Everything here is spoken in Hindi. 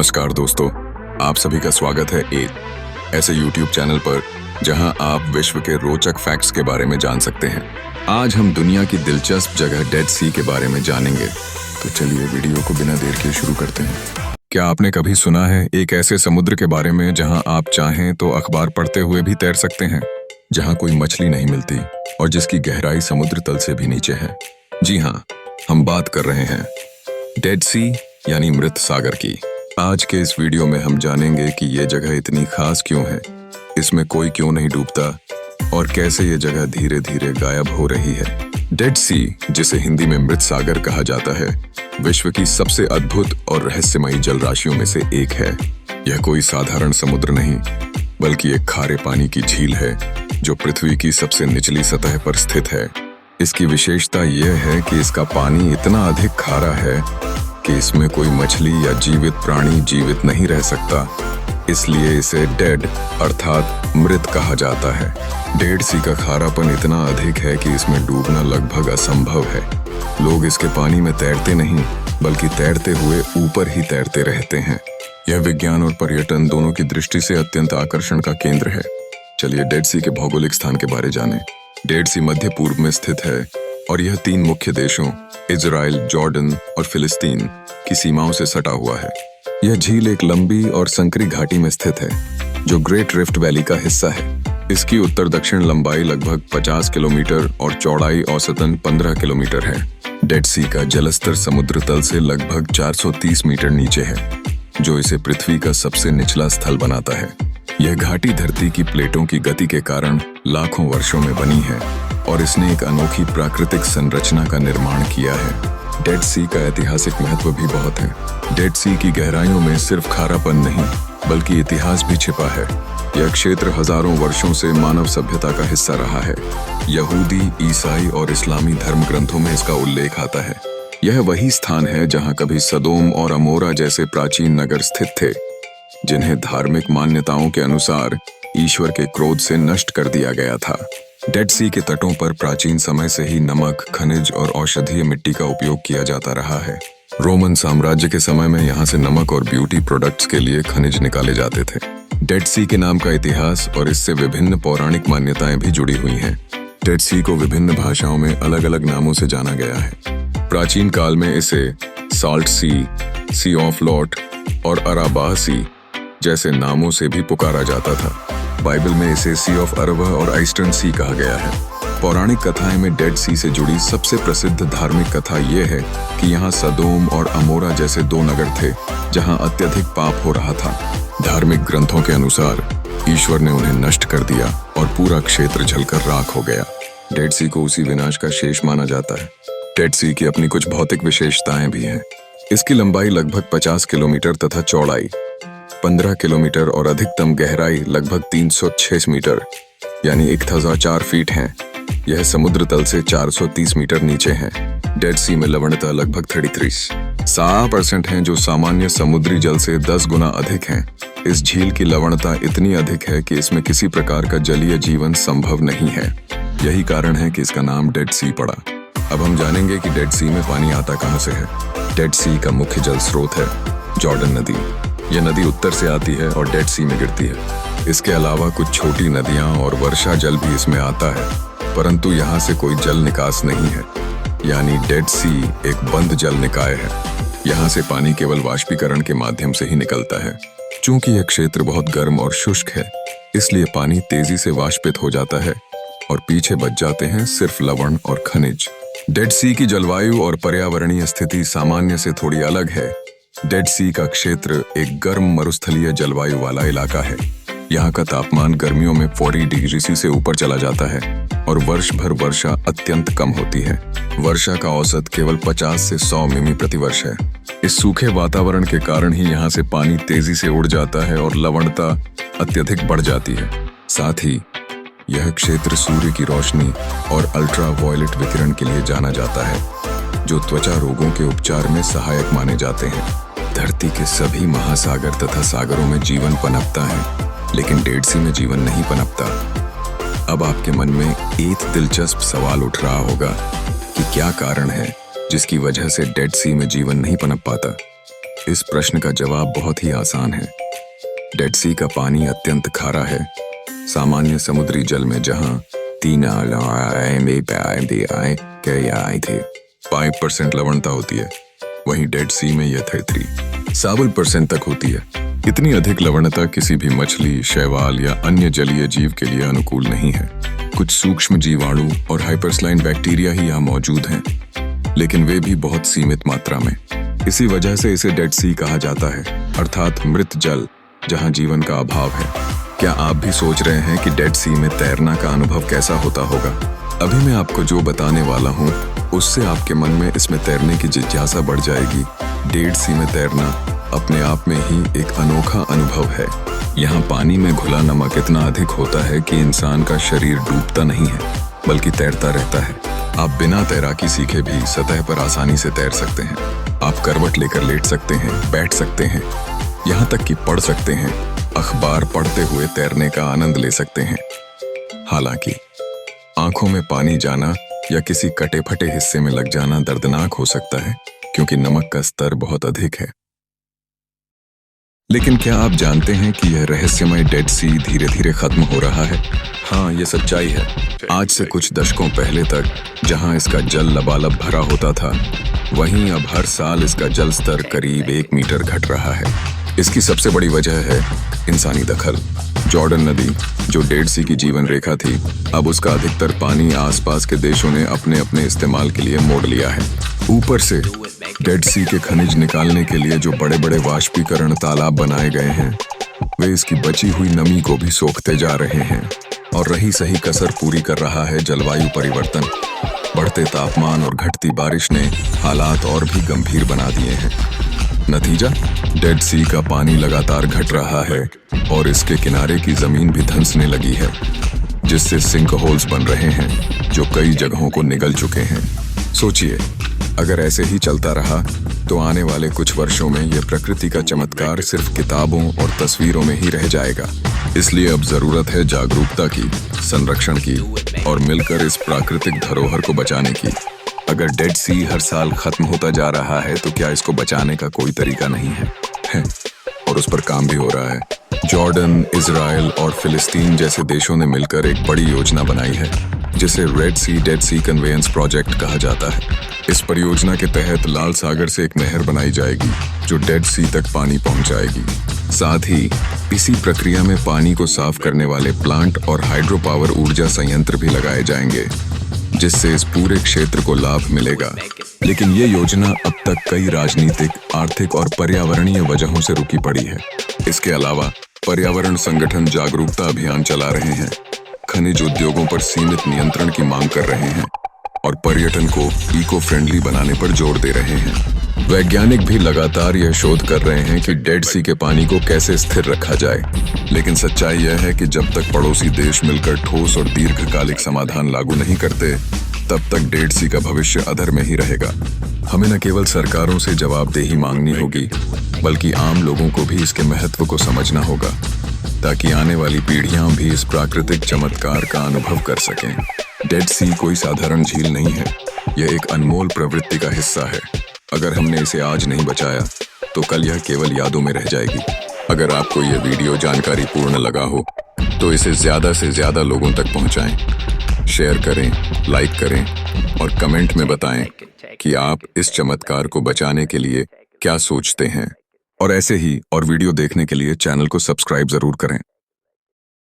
नमस्कार दोस्तों, आप सभी का स्वागत है एक ऐसे YouTube चैनल पर जहां आप विश्व के रोचक फैक्ट्स के बारे में जान सकते हैं। आज हम दुनिया की दिलचस्प जगह डेड सी के बारे में जानेंगे। तो चलिए वीडियो को बिना देर किए शुरू करते हैं। क्या आपने कभी सुना है एक ऐसे समुद्र के बारे में जहां आप चाहें तो अखबार पढ़ते हुए भी तैर सकते हैं, जहां कोई मछली नहीं मिलती और जिसकी गहराई समुद्र तल से भी नीचे है? जी हाँ, हम बात कर रहे हैं डेड सी यानी मृत सागर की। आज के इस वीडियो में हम जानेंगे कि ये जगह इतनी खास क्यों है, इसमें कोई क्यों नहीं डूबता और कैसे ये जगह धीरे धीरे गायब हो रही है। डेड सी, जिसे हिंदी में मृत सागर कहा जाता है, विश्व की सबसे अद्भुत और रहस्यमयी जलराशियों में से एक है। यह कोई साधारण समुद्र नहीं, बल्कि एक खारे पानी की झील है जो पृथ्वी की सबसे निचली सतह पर स्थित है। इसकी विशेषता यह है कि इसका पानी इतना अधिक खारा है कि इसमें कोई मछली या जीवित प्राणी जीवित नहीं रह सकता, इसलिए इसे डेड अर्थात मृत कहा जाता है। डेड सी का खारापन इतना अधिक है कि इसमें डूबना लगभग असंभव है। लोग इसके पानी में तैरते नहीं, बल्कि तैरते हुए ऊपर ही तैरते रहते हैं। यह विज्ञान और पर्यटन दोनों की दृष्टि से अत्यंत आकर्षण का केंद्र है। चलिए डेड सी के भौगोलिक स्थान के बारे जानें। डेड सी मध्य पूर्व में स्थित है और यह 3 मुख्य देशों इजराइल, जॉर्डन और फिलिस्तीन की सीमाओं से सटा हुआ है। यह झील एक लंबी और संकरी घाटी में स्थित है जो ग्रेट रिफ्ट वैली का हिस्सा है। इसकी उत्तर दक्षिण लंबाई लगभग 50 किलोमीटर और चौड़ाई औसतन 15 किलोमीटर है। डेड सी का जलस्तर समुद्र तल से लगभग 430 मीटर नीचे है, जो इसे पृथ्वी का सबसे निचला स्थल बनाता है। यह घाटी धरती की प्लेटों की गति के कारण लाखों वर्षों में बनी है और इसने एक अनोखी प्राकृतिक संरचना का निर्माण किया है। डेड सी का ऐतिहासिक महत्व भी बहुत है। डेड सी की गहराइयों में सिर्फ खारापन नहीं, बल्कि इतिहास भी छिपा है। यह क्षेत्र हजारों वर्षों से मानव सभ्यता का हिस्सा रहा है। यहूदी, ईसाई और इस्लामी धर्म ग्रंथों में इसका उल्लेख आता है। यह वही स्थान है जहां कभी सदोम और अमोरा जैसे प्राचीन नगर स्थित थे, जिन्हें धार्मिक मान्यताओं के अनुसार ईश्वर के क्रोध से नष्ट कर दिया गया था। डेड सी के तटों पर प्राचीन समय से ही नमक, खनिज और औषधीय मिट्टी का उपयोग किया जाता रहा है। रोमन साम्राज्य के समय में यहाँ से नमक और ब्यूटी प्रोडक्ट्स के लिए खनिज निकाले जाते थे। डेड सी के नाम का इतिहास और इससे विभिन्न पौराणिक मान्यताएं भी जुड़ी हुई हैं। डेड सी को विभिन्न भाषाओं में अलग अलग नामों से जाना गया है। प्राचीन काल में इसे salt sea, sea of Lot और अराबाह सी जैसे नामों से भी पुकारा जाता था। बाइबल में इसे सी ऑफ अरबा और ईस्टर्न सी कहा गया है। पौराणिक कथाएं में डेड सी से जुड़ी सबसे प्रसिद्ध धार्मिक कथा यह है कि यहाँ सदोम और अमोरा जैसे 2 नगर थे जहाँ अत्यधिक पाप हो रहा था। धार्मिक ग्रंथों के अनुसार ईश्वर ने उन्हें नष्ट कर दिया और पूरा क्षेत्र जलकर राख हो गया। डेड सी को उसी विनाश का शेष माना जाता है। डेड सी की अपनी कुछ भौतिक विशेषताएं भी हैं। इसकी लंबाई लगभग 50 किलोमीटर तथा चौड़ाई 15 किलोमीटर और अधिकतम गहराई लगभग 306 मीटर यानी 1004 फीट है। यह समुद्र तल से 430 मीटर नीचे है। डेड सी में लवणता लगभग 33% है, जो सामान्य समुद्री जल से 10 गुना अधिक है। इस झील की लवणता इतनी अधिक है कि इसमें किसी प्रकार का जलीय जीवन संभव नहीं है। यही कारण है कि इसका नाम डेड सी पड़ा। अब हम जानेंगे कि डेड सी में पानी आता कहाँ से है। डेड सी का मुख्य जल स्रोत है जॉर्डन नदी। यह नदी उत्तर से आती है और डेड सी में गिरती है। इसके अलावा कुछ छोटी नदियां और वर्षा जल भी इसमें आता है, परंतु यहाँ से कोई जल निकास नहीं है, यानी डेड सी एक बंद जल निकाय है। यहाँ से पानी केवल वाष्पीकरण के माध्यम से ही निकलता है। चूंकि यह क्षेत्र बहुत गर्म और शुष्क है, इसलिए पानी तेजी से वाष्पित हो जाता है और पीछे बच जाते हैं सिर्फ लवण और खनिज। डेड सी की जलवायु और पर्यावरणीय स्थिति सामान्य से थोड़ी अलग है। डेड सी का क्षेत्र एक गर्म मरुस्थलीय जलवायु वाला इलाका है। यहाँ का तापमान गर्मियों में 40 डिग्री सी से ऊपर चला जाता है और वर्ष भर वर्षा अत्यंत कम होती है। वर्षा का औसत केवल 50 से 100 मिमी प्रति वर्ष है। इस सूखे वातावरण के कारण ही यहाँ से पानी तेजी से उड़ जाता है और लवणता अत्यधिक बढ़ जाती है। साथ ही यह क्षेत्र सूर्य की रोशनी और अल्ट्रा वायलेट विकिरण के लिए जाना जाता है, जो त्वचा रोगों के उपचार में सहायक माने जाते हैं। धरती के सभी महासागर तथा सागरों में जीवन पनपता है, लेकिन डेड सी में जीवन नहीं पनपता। अब आपके मन में एक दिलचस्प सवाल उठ रहा होगा कि क्या कारण है जिसकी वजह से डेड सी में जीवन नहीं पनप पाता। इस प्रश्न का जवाब बहुत ही आसान है। डेड सी का पानी अत्यंत खारा है। सामान्य समुद्री जल में जहां 5% लवणता होती है, वहीं डेड सी में यह 37% तक होती है। इतनी अधिक लवणता किसी भी मछली, शैवाल या अन्य जलीय जीव के लिए अनुकूल नहीं है। कुछ सूक्ष्म जीवाणु और हाइपरस्लाइन बैक्टीरिया ही यहाँ मौजूद हैं, लेकिन वे भी बहुत सीमित मात्रा में। इसी वजह से इसे डेड सी कहा जाता है, अर्थात मृत जल जहाँ जीवन का अभाव है। क्या आप भी सोच रहे हैं कि डेड सी में तैरना का अनुभव कैसा होता होगा? अभी मैं आपको जो बताने वाला हूँ उससे आपके मन में इसमें तैरने की जिज्ञासा बढ़ जाएगी। डेड सी में तैरना अपने आप में ही एक अनोखा अनुभव है। यहाँ पानी में घुला नमक इतना अधिक होता है कि इंसान का शरीर डूबता नहीं है, बल्कि तैरता रहता है। आप बिना तैराकी सीखे भी सतह पर आसानी से तैर सकते हैं। आप करवट लेकर लेट सकते हैं, बैठ सकते हैं, यहाँ तक कि पढ़ सकते हैं। अखबार पढ़ते हुए तैरने का आनंद ले सकते हैं। हालांकि आंखों में पानी जाना या किसी कटे फटे हिस्से में लग जाना दर्दनाक हो सकता है, क्योंकि नमक का स्तर बहुत अधिक है। लेकिन क्या आप जानते हैं कि यह रहस्यमय डेड सी धीरे धीरे खत्म हो रहा है? हाँ, ये सच्चाई है। आज से कुछ दशकों पहले तक जहां इसका जल लबालब भरा होता था, वहीं अब हर साल इसका जल स्तर करीब 1 मीटर घट रहा है। इसकी सबसे बड़ी वजह है इंसानी दखल। जॉर्डन नदी, जो डेड सी की जीवन रेखा थी, अब उसका अधिकतर पानी आसपास के देशों ने अपने अपने इस्तेमाल के लिए मोड़ लिया है। ऊपर से डेड सी के खनिज निकालने के लिए जो बड़े बड़े वाष्पीकरण तालाब बनाए गए हैं, वे इसकी बची हुई नमी को भी सोखते जा रहे हैं। और रही सही कसर पूरी कर रहा है जलवायु परिवर्तन। बढ़ते तापमान और घटती बारिश ने हालात और भी गंभीर बना दिए हैं। नतीजा, डेड सी का पानी लगातार घट रहा है और इसके किनारे की जमीन भी धंसने लगी है, जिससे सिंक होल्स बन रहे हैं जो कई जगहों को निगल चुके हैं। सोचिए, अगर ऐसे ही चलता रहा तो आने वाले कुछ वर्षों में यह प्रकृति का चमत्कार सिर्फ किताबों और तस्वीरों में ही रह जाएगा। इसलिए अब जरूरत है जागरूकता की, संरक्षण की और मिलकर इस प्राकृतिक धरोहर को बचाने की। अगर डेड सी हर साल खत्म होता जा रहा है तो क्या इसको बचाने का कोई तरीका नहीं है? और उस पर काम भी हो रहा है। जॉर्डन, इजराइल और फिलिस्तीन जैसे देशों ने मिलकर एक बड़ी योजना बनाई है, जिसे रेड सी डेड सी कन्वेयंस प्रोजेक्ट कहा जाता है। इस परियोजना के तहत लाल सागर से एक नहर बनाई जाएगी जो डेड सी तक पानी पहुंचाएगी। साथ ही इसी प्रक्रिया में पानी को साफ करने वाले प्लांट और हाइड्रो पावर ऊर्जा संयंत्र भी लगाए जाएंगे, जिससे इस पूरे क्षेत्र को लाभ मिलेगा। लेकिन ये योजना अब तक कई राजनीतिक, आर्थिक और पर्यावरणीय वजहों से रुकी पड़ी है। इसके अलावा पर्यावरण संगठन जागरूकता अभियान चला रहे हैं, खनिज उद्योगों पर सीमित नियंत्रण की मांग कर रहे हैं और पर्यटन को इको फ्रेंडली बनाने पर जोर दे रहे हैं। वैज्ञानिक भी लगातार यह शोध कर रहे हैं कि डेड सी के पानी को कैसे स्थिर रखा जाए। लेकिन सच्चाई यह है कि जब तक पड़ोसी देश मिलकर ठोस और दीर्घकालिक समाधान लागू नहीं करते, तब तक डेड सी का भविष्य अधर में ही रहेगा। हमें न केवल सरकारों से जवाबदेही मांगनी होगी, बल्कि आम लोगों को भी इसके महत्व को समझना होगा, ताकि आने वाली पीढ़ियां भी इस प्राकृतिक चमत्कार का अनुभव कर सकें। डेड सी कोई साधारण झील नहीं है, यह एक अनमोल प्रवृत्ति का हिस्सा है। अगर हमने इसे आज नहीं बचाया तो कल यह केवल यादों में रह जाएगी। अगर आपको यह वीडियो जानकारी पूर्ण लगा हो तो इसे ज्यादा से ज्यादा लोगों तक पहुंचाएं, शेयर करें, लाइक करें और कमेंट में बताएं कि आप इस चमत्कार को बचाने के लिए क्या सोचते हैं। और ऐसे ही और वीडियो देखने के लिए चैनल को सब्सक्राइब जरूर करें।